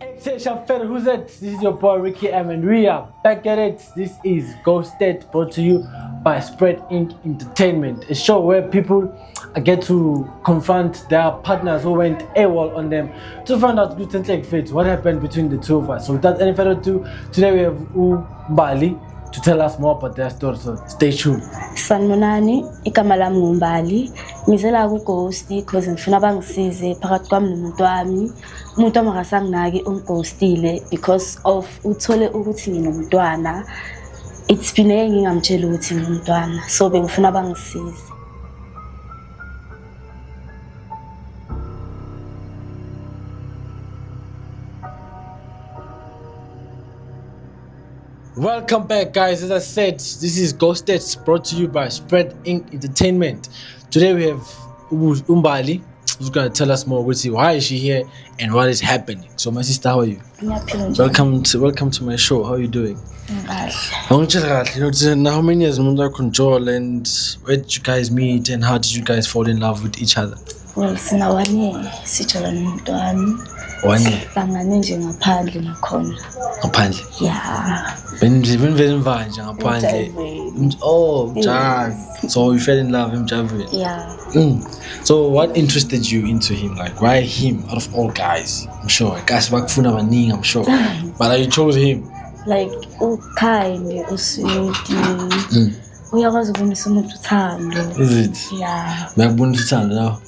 Hey, Shaffer, who's that? This is your boy Ricky M, and we are back at it. This is Ghosted, brought to you by Spread Inc. Entertainment, a show where people get to confront their partners who went AWOL on them to find out what happened between the two of us. So without any further ado, today we have Umbali to tell us more about their story. So stay tuned. Sanmonani, igama lami nguMbali. Ngizela ku Ghost because ngifuna bangisize phakathi kwami nomuntu wami. Umuntu ongasanginaki unghostile because of uthole ukuthi nginomntwana. It's been ngingamtshela ukuthi nginomntwana. So bengifuna bangisize. Welcome back, guys. As I said, this is Ghosted, brought to you by Spread Inc. Entertainment. Today we have Umbali, who's going to tell us more. We'll see why is she here and what is happening. So, my sister, how are you? Welcome to my show. How are you doing? How many years under control, and where did you guys meet, and how did you guys fall in love with each other? Well, sina 1 year sithola nomuntu wami. 1 year. Bangane nje ngaphandle nakhona. Ngaphandle? Yeah. Benivele mvanje ngaphandle. Oh, John. So you fell in love with him? Yeah. So what interested you into him? Like, why him out of all guys? I'm sure. Guys bakufuna baningi, I'm sure. But you chose him. Like kind, usweet. Uyakwazi ukubonisa umuntu uthando. Is it? Yeah. Ngiyakubonisa uthando now.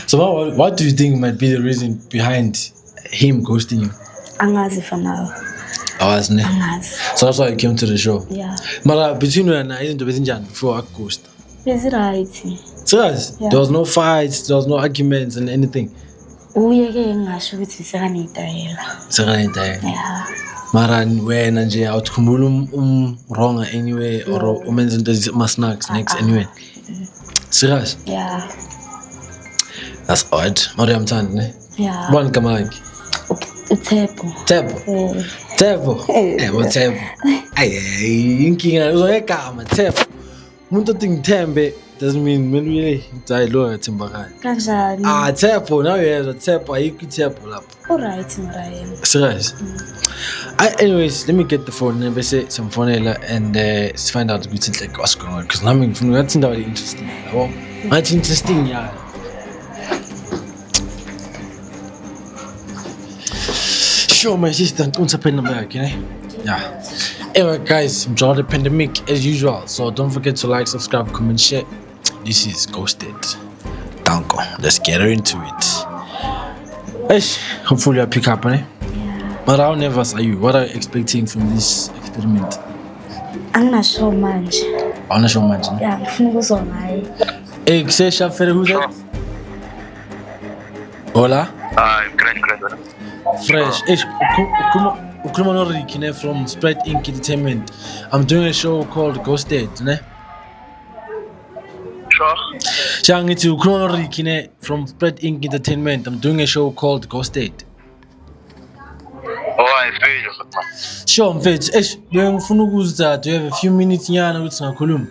So what do you think might be the reason behind him ghosting you? Angazi for now. Angazi. So that's why you came to the show. Yeah. But between you and I, isn't it before I ghost? Is it right? Serious? Yeah. There was no fights, there was no arguments and anything. Uyeke ngasho ukuthi sekanidayela. Yeah. Mara wena nje awuthukhumbula wrong anyway or umenza into ama-snacks next anyway. Serious? Yeah. That's odd. Mara uyamthanda ne? Yeah. Ubani igama lakhe? Uthebo. Thebo? Uthebo. Inkinga uzoyegama Thebo. Umuntu othi ngithembe doesn't mean really hayi lo yathembakala. Kanjani? Thebo nawe uyezwa Thebo ayikho iThebo lapho. Alright Mrayem. Serious? Anyways, let me get the phone and bese simfonela and find out like what's going on because nami ngifuna ngathi indaba interesting yabo. Ngathi interesting yeah. Sure, my sister, don't open the bag, yeah. Anyway, guys, enjoy the pandemic as usual. So don't forget to like, subscribe, comment, share. This is Ghosted. Danko. Let's get into it. Hopefully I pick up, Yeah. But how nervous are you? What are you expecting from this experiment? Anginasho manje. Awunasho manje? Yeah, ngifuna ukuzwa ngaye. Hey, say Shaffer, who's that? Hola? Grand. Fresh. Ukhuluma no Ricky from Spread Inc. Entertainment. I'm doing a show called Ghosted, ne? Sure. Ngithi ukhuluma no Ricky from Spread Inc. Entertainment. I'm doing a show called Ghosted. Oh, I feel. Sure, mfethu. Ngifuna ukuzwa, do you have a few minutes nyana ukuthi singakhuluma?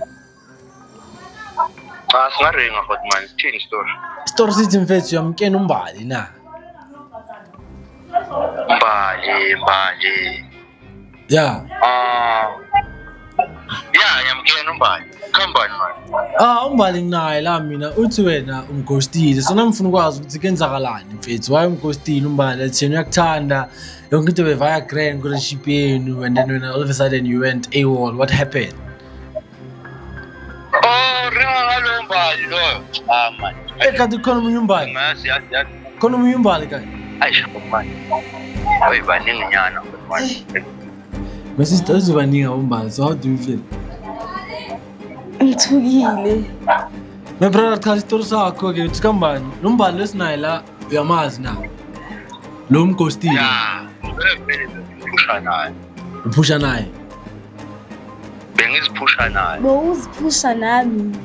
Singaringa hot man. Change story. Story sithi mfethu uyamkena uMbali na. Mbali. Yeah. Yeah, ngiyamkena uMbali. Khambani man. uMbali nginaye la mina uthi wena umghostile. So namfuna ukwazi ukuthi kenzakalani mfethu. Why umghostile uMbali? Athi uyakuthanda. Yonke into bevaya grand ku-relationship yenu and then when all of a sudden you went AWOL. What happened? Ringa ngalo Mbali lo. Man. Kanti khona umunye uMbali? Ngasi. Khona umunye uMbali kanti? Ayisho man. Hayi baningi nyana man. My sister uzobaninga uMbali. So how do you feel? Ngithukile. My brother call story sakho ke uthi kambani? Lo Mbali lesinaye la uyamazi na? Lo mghostile. Yeah. Uphusha naye. Bengiziphusha naye. Bowuziphusha nami.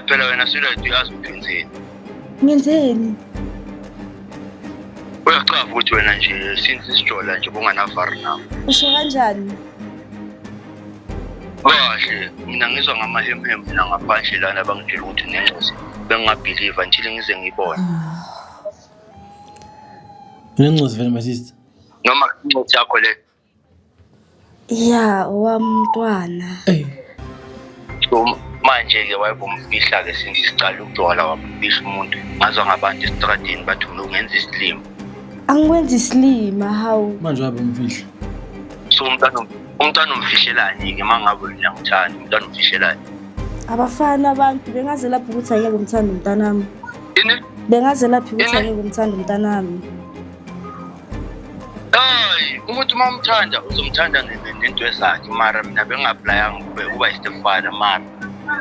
Phela wena silethu yazi uphenzeni. Ngenzeni? Uyachaza ukuthi wena nje since isijola nje bonganavari nami. Usho kanjani? Kahle, mina ngizwa ngamahemhem mina ngaphandle lana bangitshela ukuthi nenxosi. Bengingabelieve until ngize ngibone. Unencosi vele my sister. Noma incwadi yakho le. Ya owamntwana. So manje ke wayebomfihla ke since sicala ukudwala wabufisha umuntu ngazwa ngabantu estradini bathi ungenza isilimo. Angikwenza isilima hawu. Manje wabomfihla. So umntwana umfishelani ke mangabe ngiyamthanda umntwana umfishelani. Abafana abantu bengaze lapho ukuthi ayeke umthanda umntanami. Yini? Bengaze lapho ukuthi ayeke umthanda umntanami. Hayi, umuntu mamthanda uzomthanda nento esakhe mara mina bengapplyanga ukuba istepfather mara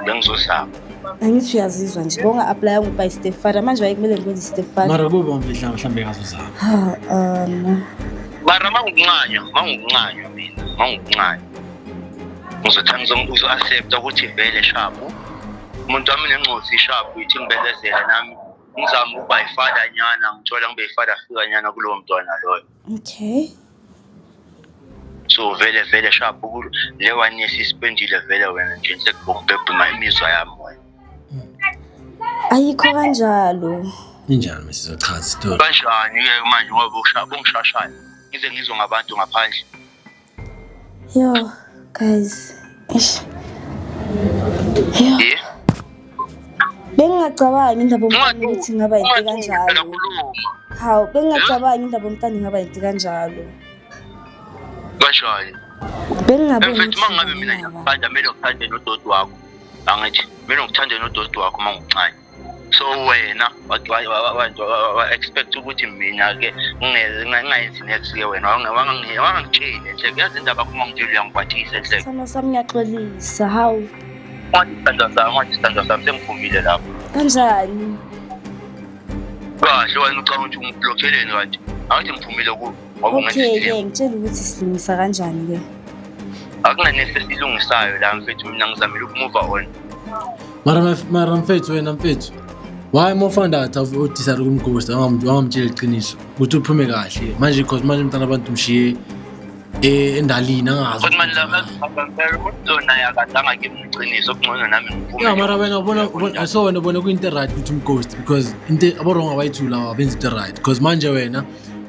bengizosaba. Angithi uyazizwa nje bonga applyanga ukuba istepfather manje wayekumele ngikwenze istepfather. Mara kube umfihla mhlambe ngazozama. Mara mangukuncanywa mina mangukuncanywa. Ngizothanda uzo-accept ukuthi vele shapu umuntu wami nencosi shapu ithi ngibelezele nami ngizama ukuba yifada nyana ngithola ngibe yifada fika nyana kulowo mntwana loyo. Okay. So vele shapu le one year sispendile vele wena nje sekubhebhuma imizwa yami wena. Ayikho kanjalo. Injani sizochaza story. Kanjani ke manje ngoba ungishashaya ngize ngizwe ngabantu ngaphandle. Yo guys. Yeah. Bengingacabangi indaba yomntana ukuthi ngaba yinto kanjalo. Hawu bengingacabangi indaba yomntana ngaba yinto kanjalo. Kanjani? Bengingaboni. Mfethu mangabe mina ngiyafanda kumele ngithande nodoti wakho. Angithi kumele ngithande nodoti wakho manguncane. So wena wa expect ukuthi mina ke ngingayenzi next ke wena wangangitshela nje kuyazi indaba kuma ngidile uyangikwathisa nje. Sama sami ngiyaxolisa hawu. Manje sengivumile lapho. Kanjani? Kahle wena ucabanga ukuthi ungiblockheleni kanti awuthi ngivumile ku ngoba Okay ke ngitshela ukuthi silungisa kanjani ke. Akunanese silungisayo la mfethu mina ngizamile ukumove on. Mara mfethu wena mfethu. Why more found out of udisara kumghost angamtshela iqiniso ukuthi uphume kahle manje because manje umntana abantu umshiye endalini angazi. Kodwa manje la lona yakadanga ngimqiniso okungcono nami ngiphume. Yeah mara wena ubona so wena ubona kuyinto right ukuthi umghost because into aborong abayithula abenza into right because manje wena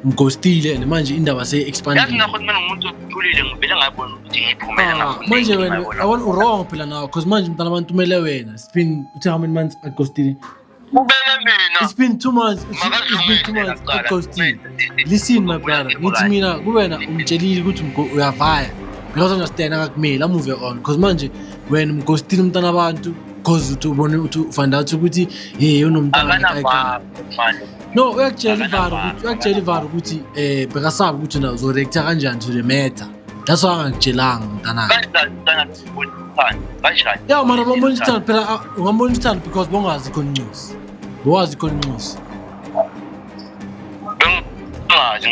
umghostile and manje indaba se-expanding. Yazi ngakho mina ngumuntu othulile ngivele ngabona ukuthi ngiphumela ngafuna. Manje wena awona wrong phela nawe because manje umntana abantu umele wena. It's been how many months at ghostile? It's been 2 months. It's been 2 months at ghostile. Listen my brother, ngithi mina kuwena umtshelile ukuthi uyavaya. Because understand akakumele amove on because manje wena umghostile umntana abantu because ubone uthi find out ukuthi hey unomntana akana no uyakutshela ivaro ukuthi bekasabi ukuthi na uzoreacta kanjani to the matter. That's why angikutshelanga mntana. Yeah mara bombonisana phela ungambonisana because bongazi khona incosi. Bowazi khona incosi.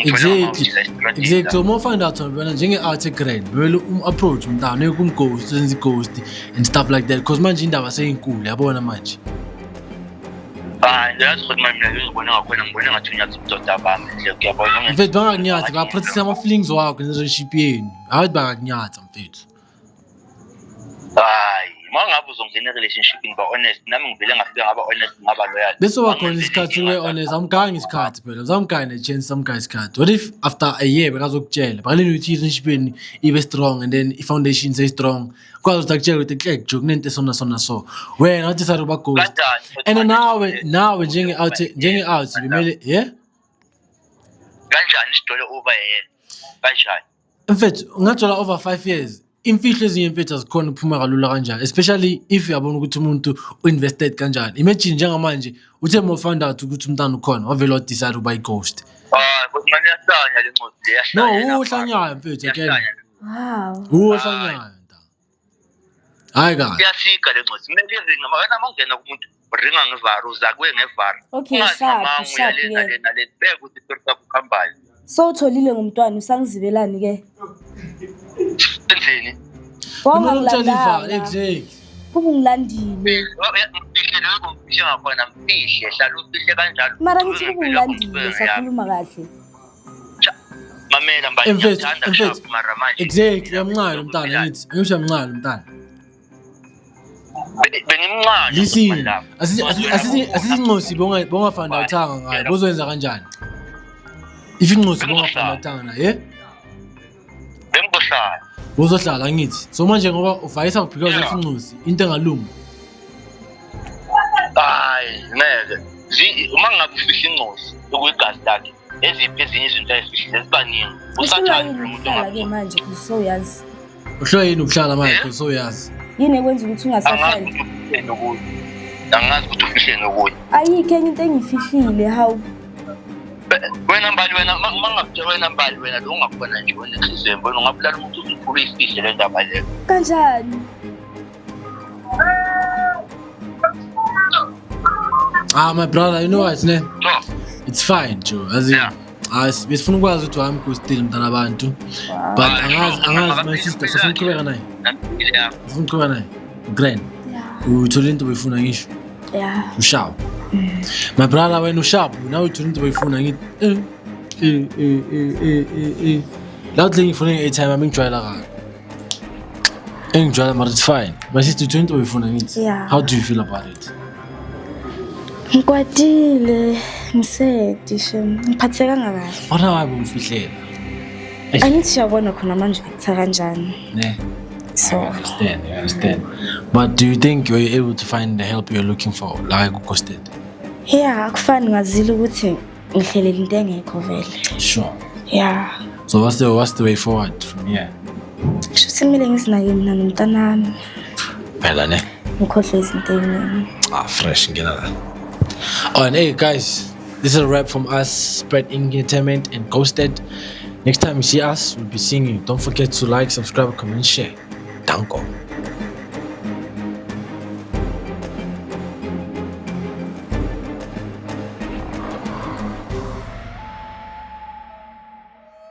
Exactly. So more find out wena njenge-art grand vele approach mntana ukumghost senze ghost and stuff like that because manje indaba seyinkulu yabona manje. Yazi ukuthi mina ngizibona ngakhona ngibona ngathi unyathi ubudoda bami nje kuyabona. Mfethu bangakunyathi ba-practice ama-feelings wakho ne-relationship yenu hayi bangakunyatha mfethu. Hayi mangabe uzongena e-relationship ba honest nami ngivele ngafika ngaba honest ngaba loyal. Bese wakhona isikhathi ube honest amgangi isikhathi phela uzamgani ne-chance samgani isikhathi. What if after a year bekazokutshela bakalini ukuthi i-relationship yenu ibe strong and then i-foundation say strong kwazi ukuthi akutshela ukuthi kek kunento esona so wena wathi sari uba ghost and nawe njenge-out kumele yeah kanjani isitole over here kanjani mfethu ungathola over 5 years imfihlo ezinye mfethu azikhona ukuphuma kalula kanjani especially if uyabona ukuthi umuntu uinvested kanjani. Imagine njengamanje uthe mo found out ukuthi umntana ukhona wavele wadecide ukuba i-ghost. Kodwa manje yasanya le ncwadi yasanya. No uhlanyayo mfethu again. Wow. Uhlanyayo nta. Hayi kahle. Iyasika le ncwadi. Kumele iringa mawena mawungena kumuntu ringa ngevaro uzakwe ngevaro. Okay sharp lena le beka ukuthi torta kukhambali. So utholile ngumntwana usangizibelani ke? Enzeni? Bonga ngilanda. Exactly. Kungilandile. Mfihle lokho mfihle ngakhona mfihle hlala ufihle kanjalo. Mara ngithi kungilandile sakhuluma kahle. Mamela mba ngiyachanda shop mara manje. Exactly yamncane umntana ngithi ngisho yamncane umntana. Bengimncane. Listen asizincosi bonga find out ngayo bozwenza kanjani. If inqosi bongafanatanga, yeah? Bengizohlala. Uzohlala ngithi. So manje ngoba ufayisa because of inqosi, into engalungi. Hayi, ngeke. Uma ngabe ufihla inqosi okuyigazi lakhe, eziphi ezinye izinto ayifihla ezibaningi. Usathanda umuntu ke manje usoyazi. Uhloya yini ukuhlala manje usoyazi? Yini ekwenza ukuthi ungasahlali? Angazi ukuthi ufihle nokuthi. Ayikho enye into engifihlile how Wena Mbali wena mangakutshela wena Mbali wena lo ungakubona nje wena enhlizweni wena ungabulala umuntu uzikhulu isifihle le ndaba le. kanjani? My brother, you know what, ne? No. It's fine, Joe. As in, besifuna ukwazi ukuthi wami kustil mntana abantu. But angazi my sister sifuna ukuqhubeka naye. Yeah. Sifuna ukuqhubeka naye. Grand. Uthola into oyifuna ngisho. Yeah. Usharp. My brother wena usharp, now uthola into oyifuna ngithi la uthi ngifuna i-airtime ami ngijwayela kahle. Engijwayela but it's fine. My sister uthola into oyifuna ngithi. Yeah. How do you feel about it? Ngikwatile, ngisedishe, ngiphatheka kahle. Wona wabe umfihlela. Angithi uyabona khona manje ngitha kanjani. Ne. So, I understand. But do you think you're able to find the help you're looking for, like Ghosted? yeah, akufani ngazile ukuthi ngihlelela into engekho vele. Sure. Yeah. So what's the way forward from here? Shuthi kumele ngizinake mina nomntanami. Phela ne. Ngikhohle izinto eziningi. Fresh ngena la. Oh, and hey guys, this is a wrap from us, Spread Entertainment and Ghosted. Next time you see us, we'll be seeing you. Don't forget to like, subscribe, comment, share. Danko.